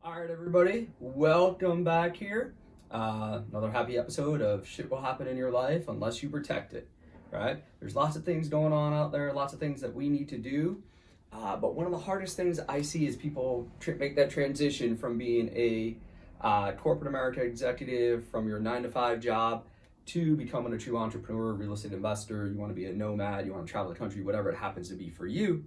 All right, everybody, welcome back here. Another happy episode of Shit Will Happen in Your Life Unless You Protect It, right? There's lots of things going on out there, lots of things that we need to do. But one of the hardest things I see is people make that transition from being a corporate America executive, from your 9 to 5 job, to becoming a true entrepreneur, real estate investor. You want to be a nomad, you want to travel the country, whatever it happens to be for you,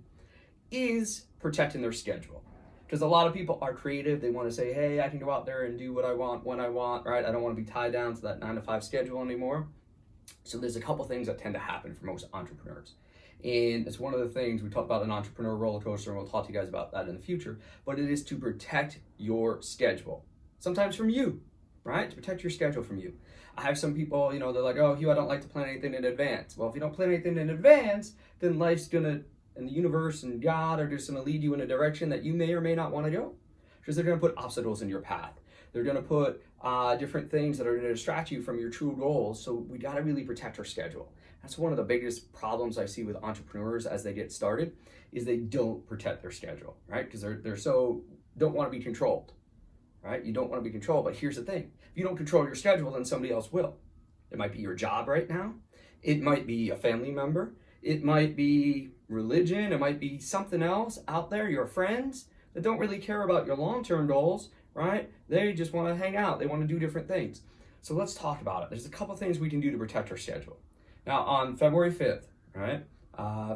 is protecting their schedule. Because a lot of people are creative. They want to say, hey, I can go out there and do what I want when I want, right? I don't want to be tied down to that 9 to 5 schedule anymore. So there's a couple things that tend to happen for most entrepreneurs. And it's one of the things we talk about an entrepreneur roller coaster, and we'll talk to you guys about that in the future. But it is to protect your schedule. Sometimes from you, right? To protect your schedule from you. I have some people, they're like, oh, Hugh, I don't like to plan anything in advance. Well, if you don't plan anything in advance, then life's going to, and the universe and God are just going to lead you in a direction that you may or may not want to go. Because they're going to put obstacles in your path. They're going to put different things that are going to distract you from your true goals. So we got to really protect our schedule. That's one of the biggest problems I see with entrepreneurs as they get started, is they don't protect their schedule, right? Because they're so don't want to be controlled, right? You don't want to be controlled. But here's the thing: if you don't control your schedule, then somebody else will. It might be your job right now. It might be a family member. It might be religion. It might be something else out there, your friends that don't really care about your long-term goals, right? They just want to hang out. They want to do different things. So let's talk about it. There's a couple things we can do to protect our schedule. Now, on February 5th, right?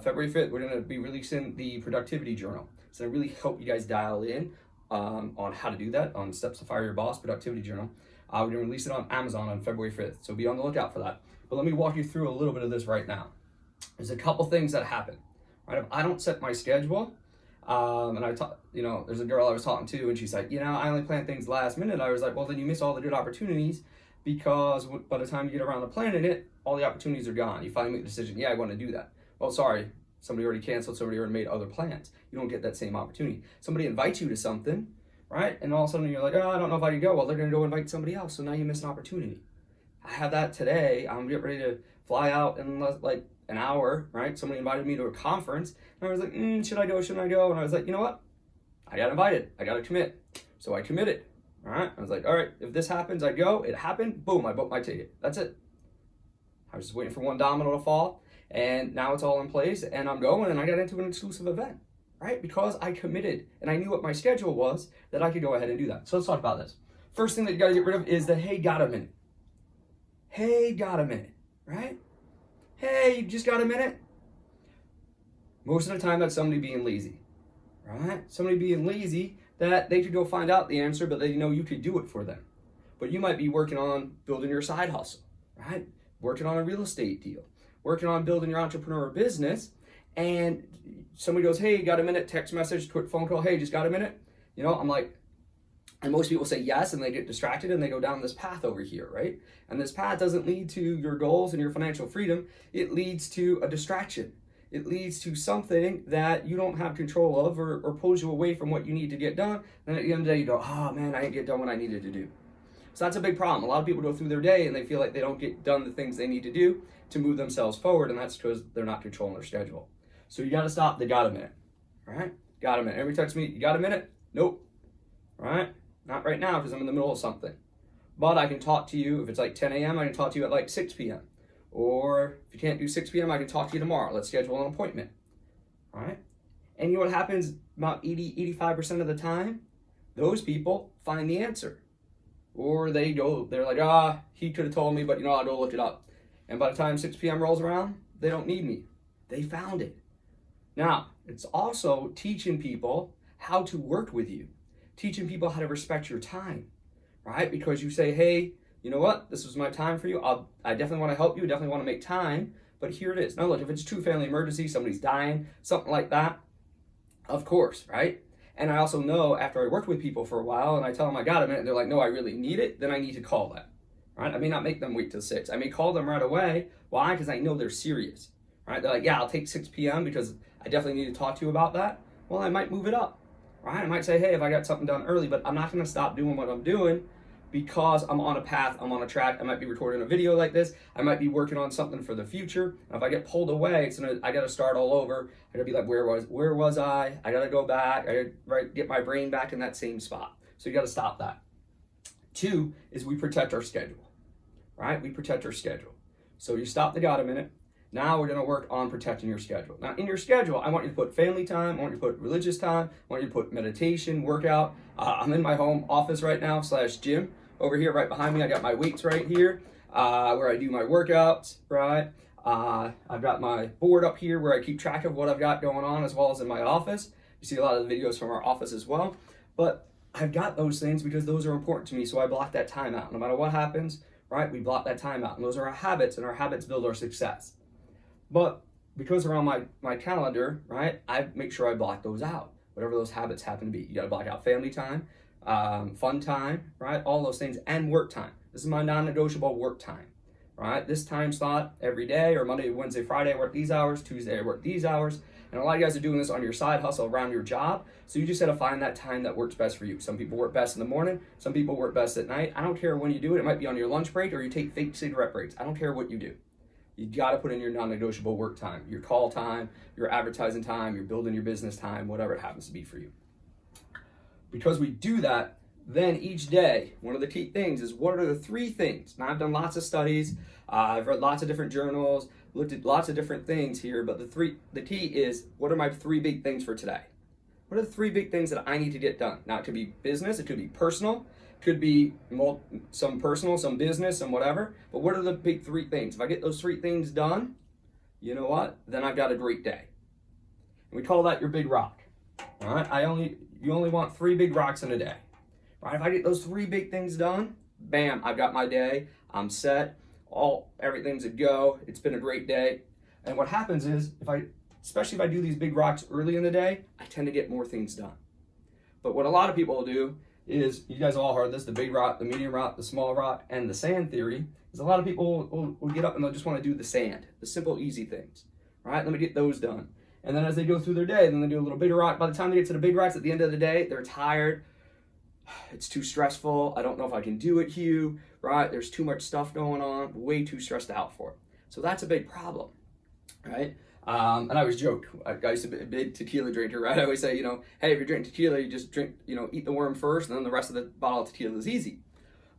February 5th, we're going to be releasing the Productivity Journal. So I really hope you guys dial in on how to do that, on Steps to Fire Your Boss Productivity Journal. We're going to release it on Amazon on February 5th. So be on the lookout for that. But let me walk you through a little bit of this right now. There's a couple things that happen, right? If I don't set my schedule, and there's a girl I was talking to, and she's like, I only plan things last minute. I was like, well, then you miss all the good opportunities, because by the time you get around to planning it, all the opportunities are gone. You finally make the decision, I want to do that. Well, sorry, somebody already canceled, somebody already made other plans. You don't get that same opportunity. Somebody invites you to something, right? And all of a sudden you're like, oh, I don't know if I can go. Well, they're going to go invite somebody else, so now you miss an opportunity. I had that today. I'm getting ready to fly out in like an hour, right? Somebody invited me to a conference, and I was like, should I go, shouldn't I go? And I was like, you know what? I got invited. I got to commit. So I committed, all right? I was like, all right, if this happens, I go. It happened. Boom, I booked my ticket. That's it. I was just waiting for one domino to fall, and now it's all in place, and I'm going, and I got into an exclusive event, right? Because I committed, and I knew what my schedule was, that I could go ahead and do that. So let's talk about this. First thing that you got to get rid of is the hey, got a minute. Hey, got a minute, right? Hey, you just got a minute? Most of the time, that's somebody being lazy, right? Somebody being lazy that they could go find out the answer, but they know you could do it for them. But you might be working on building your side hustle, right? Working on a real estate deal, working on building your entrepreneur business, and somebody goes, hey, got a minute? Text message, quick phone call, hey, just got a minute? I'm like, and most people say yes, and they get distracted, and they go down this path over here, right? And this path doesn't lead to your goals and your financial freedom. It leads to a distraction. It leads to something that you don't have control of, or pulls you away from what you need to get done. And at the end of the day, you go, oh man, I didn't get done what I needed to do. So that's a big problem. A lot of people go through their day and they feel like they don't get done the things they need to do to move themselves forward, and that's because they're not controlling their schedule. So you got to stop the got a minute, all right? Got a minute. Everybody text me, you got a minute? Nope, all right? Not right now, because I'm in the middle of something. But I can talk to you, if it's like 10 a.m., I can talk to you at like 6 p.m. Or if you can't do 6 p.m., I can talk to you tomorrow. Let's schedule an appointment. All right? And you know what happens about 85% of the time? Those people find the answer. Or they're like, he could have told me, but I'll go look it up. And by the time 6 p.m. rolls around, they don't need me. They found it. Now, it's also teaching people how to work with you. Teaching people how to respect your time, right? Because you say, hey, you know what? This was my time for you. I definitely want to help you. Definitely want to make time. But here it is. Now, look, if it's a true family emergency, somebody's dying, something like that, of course, right? And I also know after I worked with people for a while and I tell them I got a minute, and they're like, no, I really need it, then I need to call them, right? I may not make them wait till 6. I may call them right away. Why? Because I know they're serious, right? They're like, yeah, I'll take 6 p.m. because I definitely need to talk to you about that. Well, I might move it up. Right? I might say, hey, if I got something done early, but I'm not going to stop doing what I'm doing because I'm on a path, I'm on a track. I might be recording a video like this. I might be working on something for the future. If I get pulled away, I got to start all over. I got to be like, where was I? I got to go back. I got to get my brain back in that same spot. So you got to stop that. 2 is we protect our schedule, right? We protect our schedule. So you stop the God a minute. Now we're going to work on protecting your schedule. Now in your schedule, I want you to put family time, I want you to put religious time, I want you to put meditation, workout. I'm in my home office right now / gym. Over here right behind me, I got my weights right here where I do my workouts, right? I've got my board up here where I keep track of what I've got going on, as well as in my office. You see a lot of the videos from our office as well. But I've got those things because those are important to me, so I block that time out. No matter what happens, right, we block that time out. And those are our habits, and our habits build our success. But because they're on my calendar, right, I make sure I block those out, whatever those habits happen to be. You got to block out family time, fun time, right, all those things, and work time. This is my non-negotiable work time, right? This time slot every day, or Monday, Wednesday, Friday, I work these hours, Tuesday, I work these hours. And a lot of you guys are doing this on your side hustle around your job, so you just got to find that time that works best for you. Some people work best in the morning, some people work best at night. I don't care when you do it. It might be on your lunch break or you take fake cigarette breaks. I don't care what you do. You got to put in your non-negotiable work time, your call time, your advertising time, your building your business time, whatever it happens to be for you. Because we do that, then each day, one of the key things is, what are the 3 things? Now, I've done lots of studies, I've read lots of different journals, looked at lots of different things here, but the key is, what are my 3 big things for today? What are the 3 big things that I need to get done? Now, it could be business, it could be personal, could be some personal, some business, some whatever. But what are the big 3 things? If I get those 3 things done, you know what? Then I've got a great day. And we call that your big rock. All right? You only want 3 big rocks in a day. Right? If I get those 3 big things done, bam, I've got my day. I'm set. Everything's a go. It's been a great day. And what happens is, especially if I do these big rocks early in the day, I tend to get more things done. But what a lot of people will do is, you guys all heard this, the big rock, the medium rock, the small rock, and the sand theory, is a lot of people will get up and they'll just want to do the sand, the simple, easy things. Right? Let me get those done. And then as they go through their day, then they do a little bigger rock. By the time they get to the big rocks at the end of the day, they're tired. It's too stressful. I don't know if I can do it, Hugh. Right? There's too much stuff going on. Way too stressed out for it. So that's a big problem. Right? And I always joke, I used to be a big tequila drinker, right? I always say, hey, if you're drinking tequila, you just drink, eat the worm first, and then the rest of the bottle of tequila is easy.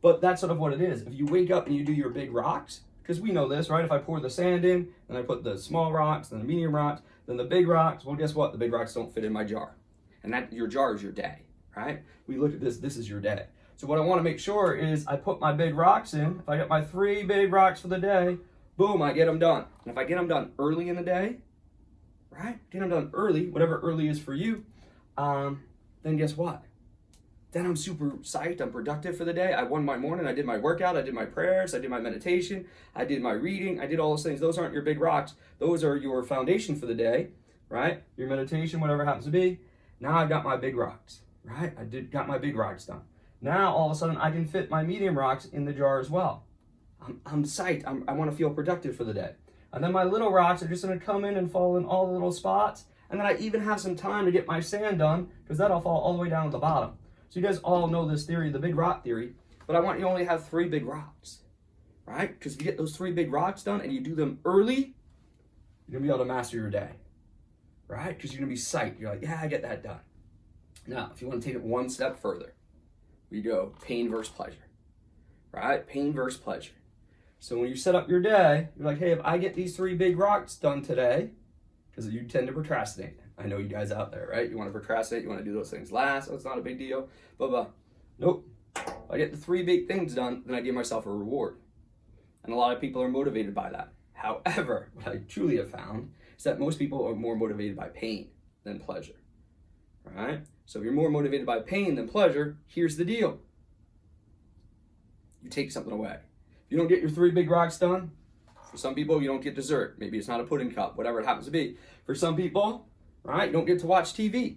But that's sort of what it is. If you wake up and you do your big rocks, because we know this, right? If I pour the sand in, then I put the small rocks, then the medium rocks, then the big rocks, well, guess what? The big rocks don't fit in my jar. And that your jar is your day, right? We look at this is your day. So what I want to make sure is I put my big rocks in. If I get my 3 big rocks for the day, boom, I get them done. And if I get them done early in the day, right? Get them done early, whatever early is for you, then guess what? Then I'm super psyched, I'm productive for the day. I won my morning, I did my workout, I did my prayers, I did my meditation, I did my reading, I did all those things. Those aren't your big rocks. Those are your foundation for the day, right? Your meditation, whatever it happens to be. Now I've got my big rocks, right? Got my big rocks done. Now all of a sudden I can fit my medium rocks in the jar as well. I'm psyched, I want to feel productive for the day. And then my little rocks are just going to come in and fall in all the little spots. And then I even have some time to get my sand done, because that'll fall all the way down to the bottom. So you guys all know this theory, the big rock theory. But I want you to only have 3 big rocks, right? Because if you get those 3 big rocks done and you do them early, you're going to be able to master your day, right? Because you're going to be psyched. You're like, yeah, I get that done. Now, if you want to take it one step further, we go pain versus pleasure, right? Pain versus pleasure. So when you set up your day, you're like, hey, if I get these 3 big rocks done today, because you tend to procrastinate. I know you guys out there, right? You want to procrastinate, you want to do those things last, oh, it's not a big deal, blah, blah. Nope. If I get the 3 big things done, then I give myself a reward. And a lot of people are motivated by that. However, what I truly have found is that most people are more motivated by pain than pleasure, right? So if you're more motivated by pain than pleasure, here's the deal. You take something away. If you don't get your 3 big rocks done, for some people, you don't get dessert. Maybe it's not a pudding cup, whatever it happens to be. For some people, right, you don't get to watch TV.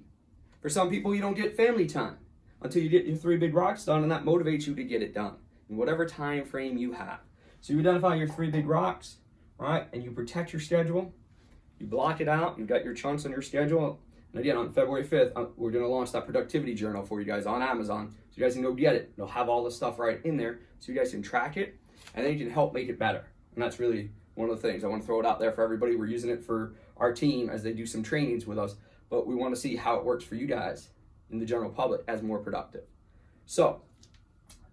For some people, you don't get family time until you get your 3 big rocks done, and that motivates you to get it done in whatever time frame you have. So you identify your 3 big rocks, right, and you protect your schedule. You block it out. You've got your chunks on your schedule. And again, on February 5th, we're going to launch that productivity journal for you guys on Amazon. So you guys can go get it. It'll have all the stuff right in there so you guys can track it, and then you can help make it better. And that's really one of the things. I want to throw it out there for everybody. We're using it for our team as they do some trainings with us, but we want to see how it works for you guys in the general public as more productive. So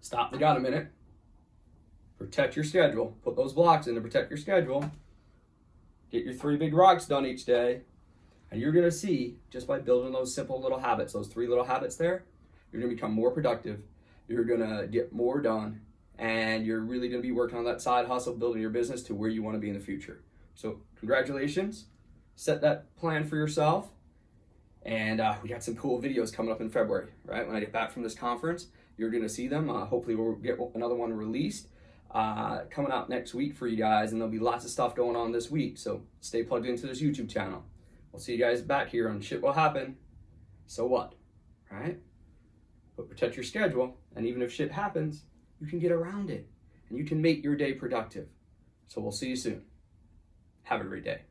stop the got a minute. Protect your schedule. Put those blocks in to protect your schedule. Get your 3 big rocks done each day. And you're going to see, just by building those simple little habits, those 3 little habits there, you're going to become more productive. You're going to get more done. And you're really going to be working on that side hustle, building your business to where you want to be in the future. So congratulations. Set that plan for yourself. And we got some cool videos coming up in February, right? When I get back from this conference, you're going to see them. Hopefully we'll get another one released coming out next week for you guys. And there'll be lots of stuff going on this week. So stay plugged into this YouTube channel. We'll see you guys back here on Shit Will Happen. So what, right? But protect your schedule. And even if shit happens, you can get around it. And you can make your day productive. So we'll see you soon. Have a great day.